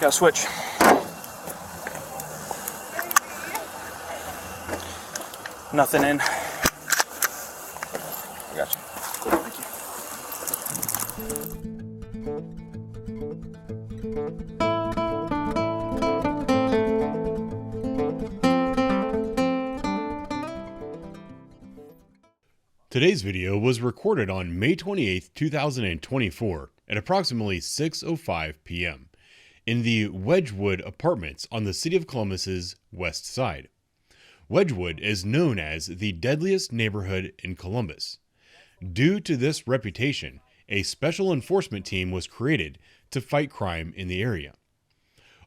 Got a switch. Nothing in. Gotcha. Cool, thank you. Today's video was recorded on May 28, 2024 at approximately 6:05 p.m. in the Wedgwood Apartments on the City of Columbus's west side. Wedgwood is known as the deadliest neighborhood in Columbus. Due to this reputation, a special enforcement team was created to fight crime in the area.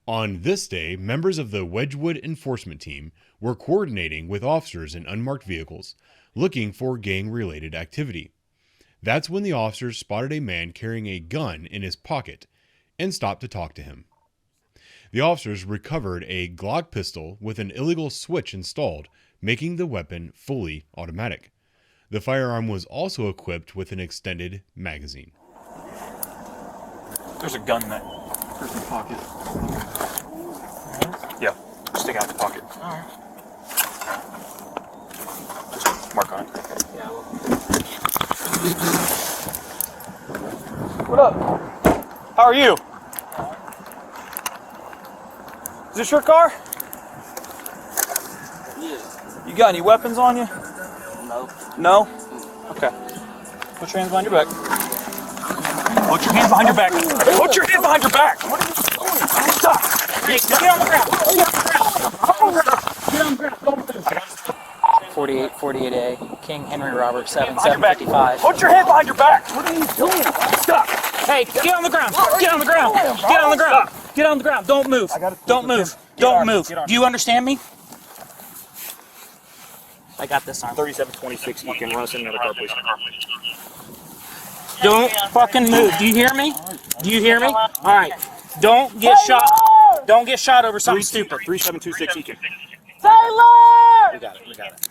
On this day, members of the Wedgwood enforcement team were coordinating with officers in unmarked vehicles looking for gang-related activity. That's when the officers spotted a man carrying a gun in his pocket and stopped to talk to him. The officers recovered a Glock pistol with an illegal switch installed, making the weapon fully automatic. The firearm was also equipped with an extended magazine. There's a gun in that person's pocket. Yeah, stick out the pocket. Alright. Just mark on it. Yeah, I will. What up? How are you? Is this your car? Yeah. You got any weapons on you? No. No? Okay. Put your hands behind your back. Put your hands behind your back. Put your hands behind your back. What are you doing? Stop. Get on the ground. Get on the ground. 4848A, King Henry Robert 7755. Put your hands behind your back. What are you doing? Stop. Hey, get on the ground. Get on the ground. Get on the ground. Get on the ground. Don't move. Don't move. Don't move. Do you understand me? I got this arm. 3726. You can run us in another car, please. Don't fucking move. Do you hear me? Do you hear me? All right. Don't get shot. Don't get shot over something stupid. 3726. You can. Taylor! We got it. We got it.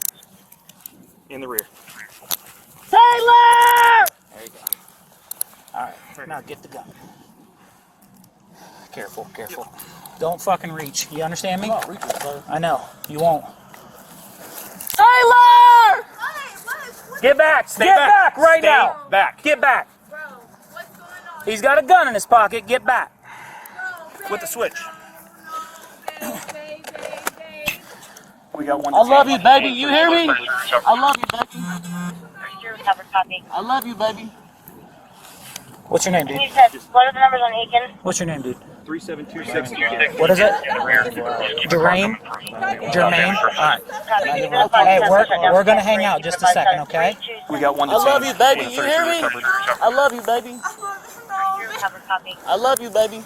In the rear. Taylor! There you go. All right. Now get the gun. Careful. Careful. Don't fucking reach. You understand me? I know. You won't. Taylor! Get back! Get back right now! Back. Get back! Bro, what's going on? He's got a gun in his pocket. Get back! Bro, With the switch. babe. We got one. I love you, baby. You hear me? I love you, baby. I love you, baby. What's your name, dude? You said, what are the numbers on Aiken? What's your name, dude? 3726. What is it? Durain? Jermaine? Alright. Hey, we're gonna hang out just a second, okay? We got one. I love you, baby. You hear me? I love you, baby. I love you, baby.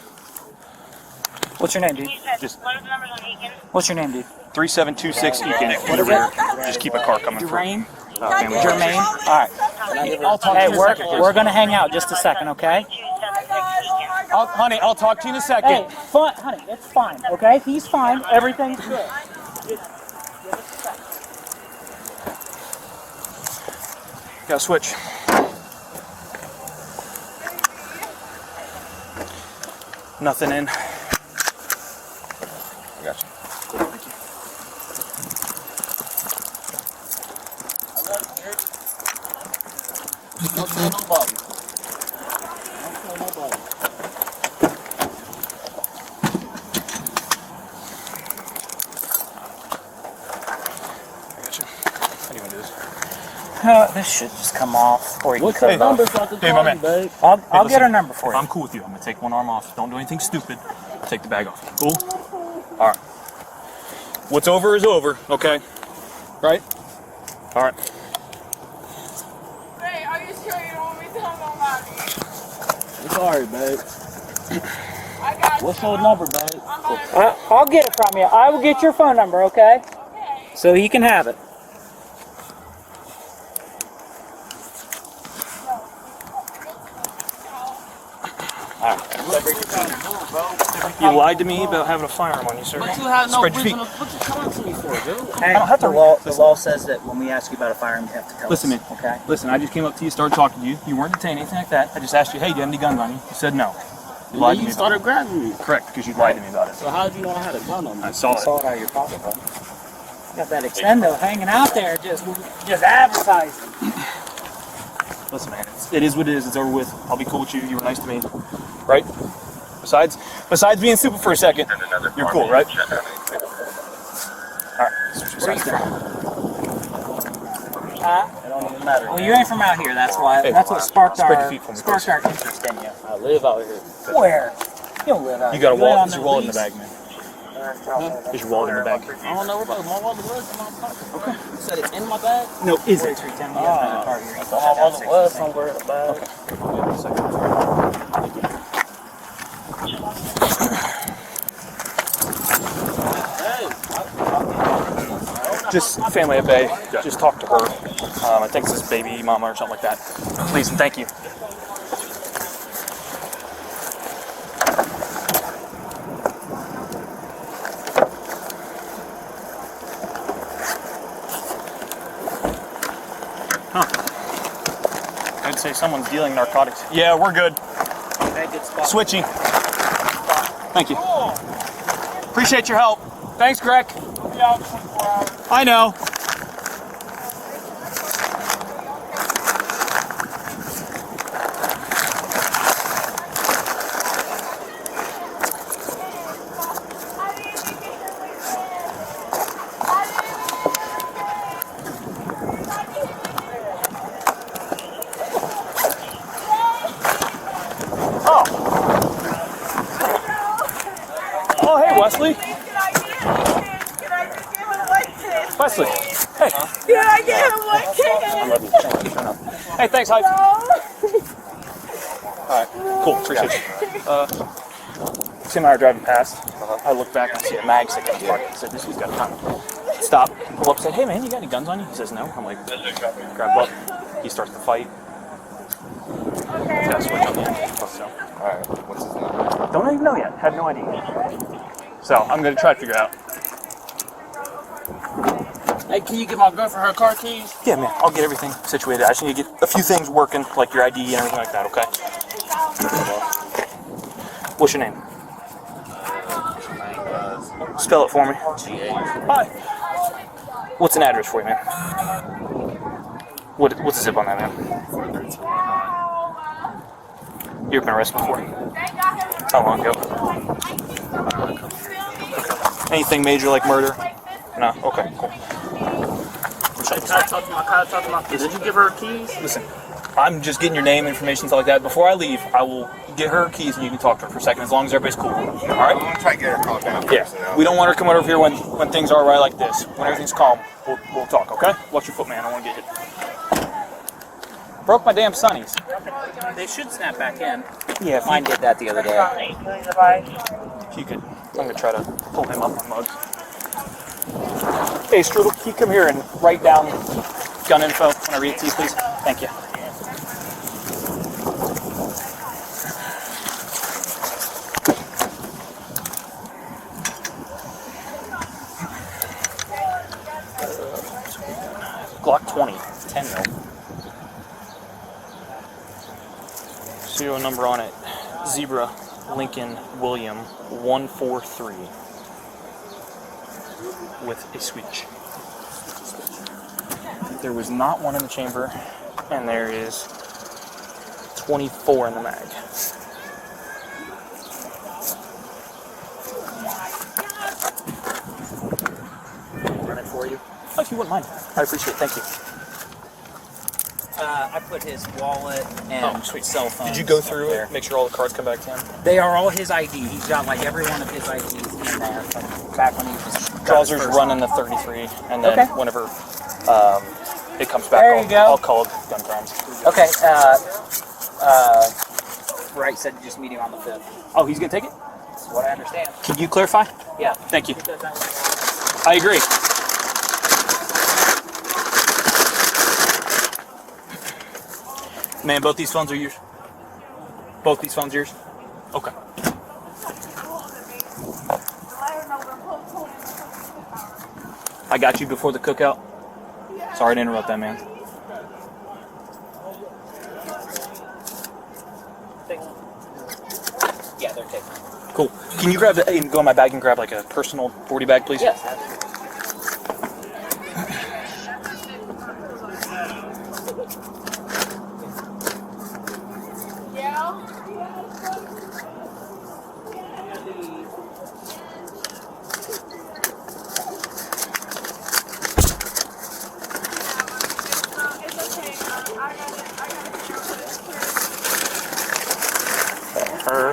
What's your name, dude? You said, what are the numbers on Aiken? What's your name, dude? 3726. You can. What is it? Just keep a car coming through. Durain? Jermaine? Alright. Hey, we're gonna hang out just a second, okay? Honey, I'll talk to you in a second. Hey, fun, honey, it's fine, okay? He's fine. Everything's good. Got a switch. Nothing in. Gotcha. Cool, thank you. Don't tell nobody. Don't tell nobody. I gotcha. How do you want to do this? This should just come off, or you What's can the cut it off. number so I can Hey, call my you, man. babe? I'll Hey, get her listen. number for you. I'm cool with you. I'm going to take one arm off. Don't do anything stupid. Take the bag off. Cool? All right. What's over is over, okay? Right? All right. Hey, are you sure you don't want me to tell nobody? It's alright, babe. I got What's you. your number, babe? I'll get it from you. I will get your phone number, okay? Okay. So you can have it. You lied to me about having a firearm on you, sir. But you have no Spread your reason feet. to what you coming to me for, dude? Hey, don't have to the law says that when we ask you about a firearm, you have to tell Listen, us. man. Okay. Listen, I just came up to you, started talking to you. You weren't detained, anything like that. I just asked you, hey, do you have any guns on you? You said no. You lied to You me. started grabbing me. Correct, because you lied to me about it. So how did you know I had a gun on me? I saw it. Saw it out of your pocket, bud. Got that extendo hanging out there, just advertising. Listen, man, it is what it is. It's over with. I'll be cool with you. You were nice to me, right? Besides being stupid for a second, you're cool, right? All right. Where are you from? It don't even matter. Well, you ain't from out here. That's why. Hey, That's what sparked spread your our feet for me, interest in you. I live out here. Where? You don't live out You here. got a live wallet. on Is the your wallet in the lease. bag, man? Is your wallet in the bag? I don't know about my wallet was in my pocket. Okay. You said it's in my bag? No, is it? 4310, you have a card here. I thought my wallet was somewhere in the bag. Okay. I'll give it a second. Just family at bay. Just talk to her. I think it's his baby mama or something like that. Please and thank you. I'd say someone's dealing narcotics. Yeah, we're good. Okay, good spot. Switching. Thank you. Appreciate your help. Thanks, Greg. I know. Oh, hey, Wesley. Can I give him one kiss? Wesley. Hey. Can I give him one kiss? I love you. Shut up. Hey, thanks, Hyde. Alright, cool. Appreciate you. Tim and I are driving past. I look back and I see a mag stick in his pocket. I said, this dude's got a gun. Stop. Pull up and say, hey, man, you got any guns on you? He says, no. I'm like, grab up. He starts to fight. Got to switch on the end. So. Alright, what's his name? Don't even know yet. Have no idea. So I'm going to try to figure it out. Hey, can you get my girlfriend her car keys? Yeah, man, I'll get everything situated. I just need to get a few things working, like your ID and everything like that, okay? What's your name? Spell it for me. Hi. What's an address for you, man? What's the zip on that, man? You ever been arrested before? How long ago? Anything major like murder? No? Okay, cool. Can I talk to my did you give her her keys? Listen, I'm just getting your name, information, stuff like that. Before I leave, I will get her keys and you can talk to her for a second, as long as everybody's cool. All right? I'm gonna try to get her called down. Yeah. We don't want her coming over here when things are right like this. When everything's calm, we'll talk, okay? Watch your foot, man. I don't want to get hit. Broke my damn sunnies. They should snap back in. Yeah, if Mine did that the other day. you could, I'm gonna try to pull him up on mugs. Hey, Strudel, can you come here and write down gun info when I read it to you, please? Thank you. Glock 20, 10 mil. Serial number on it, Zebra Lincoln William 143 with a switch. There was not one in the chamber, and there is 24 in the mag. Run it for you. Oh, if you wouldn't mind, I appreciate it. Thank you. I put his wallet and cell phone. Did you go through it? Make sure all the cards come back to him. They are all his ID. He's got like every one of his IDs in there from back when he was. Trousers running the 33, and then whenever it comes back, There you go. I'll call it gun crimes. Okay. Right said just meet him on the 5th. Oh, he's gonna take it? That's what I understand. Can you clarify? Yeah. Thank you. I agree. Man, both these phones are yours. Both these phones yours? Okay. I got you before the cookout. Sorry to interrupt that, man. Yeah, they're taken. Cool. Can you grab and go in my bag and grab like a personal 40 bag, please? Yes, absolutely. Her.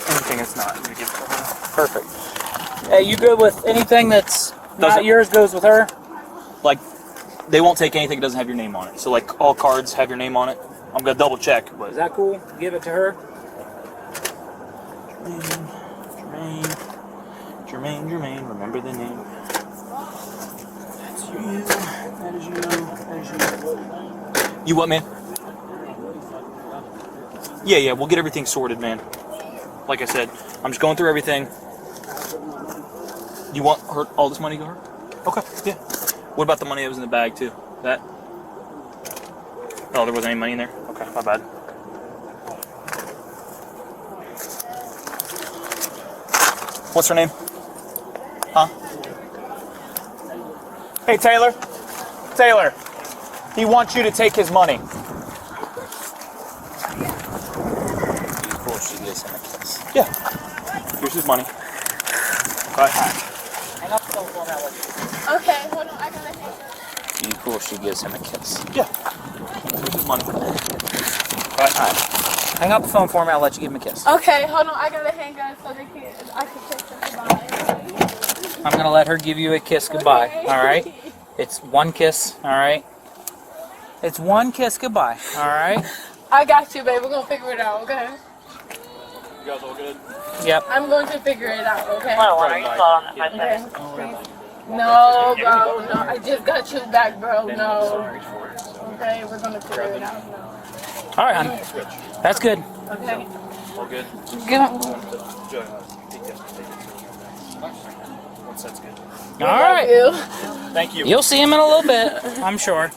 Anything that's not, you give it to her. Perfect. Hey, you good with anything that's not Doesn't- yours goes with her? Like, they won't take anything that doesn't have your name on it. So like all cards have your name on it. I'm gonna double check, but Is that cool? Give it to her. Jermaine, remember the name. That's you. That is you. That is you. You what, man? Yeah, we'll get everything sorted, man. Like I said, I'm just going through everything. You want her all this money to her? Okay, yeah. What about the money that was in the bag too? That? Oh, there wasn't any money in there? Okay, my bad. What's her name? Huh? Hey, Taylor. Taylor. He wants you to take his money. Before she gives him a kiss. Yeah. Here's his money. Okay. Hang up the phone for me. I'll let you. Okay, hold on. I gotta hang up. Be cool if she gives him a kiss. Yeah. Here's his money. Okay. Hang up the phone for me. I'll let you give him a kiss. Okay, hold on. I gotta hang up so they can. I can kiss them goodbye. I'm gonna let her give you a kiss goodbye. Okay. All right. It's one kiss. All right. It's one kiss goodbye. All right. I got you, babe. We're gonna figure it out. Okay. You guys all good? Yep. I'm going to figure it out. Okay. Are you still on the Okay. No, bro. No, I just got you back, bro. No. Okay, we're gonna figure it out. No. All right, hon. That's good. Okay. All good? Go. Once that's good. All right. You. Thank you. You'll see him in a little bit, I'm sure.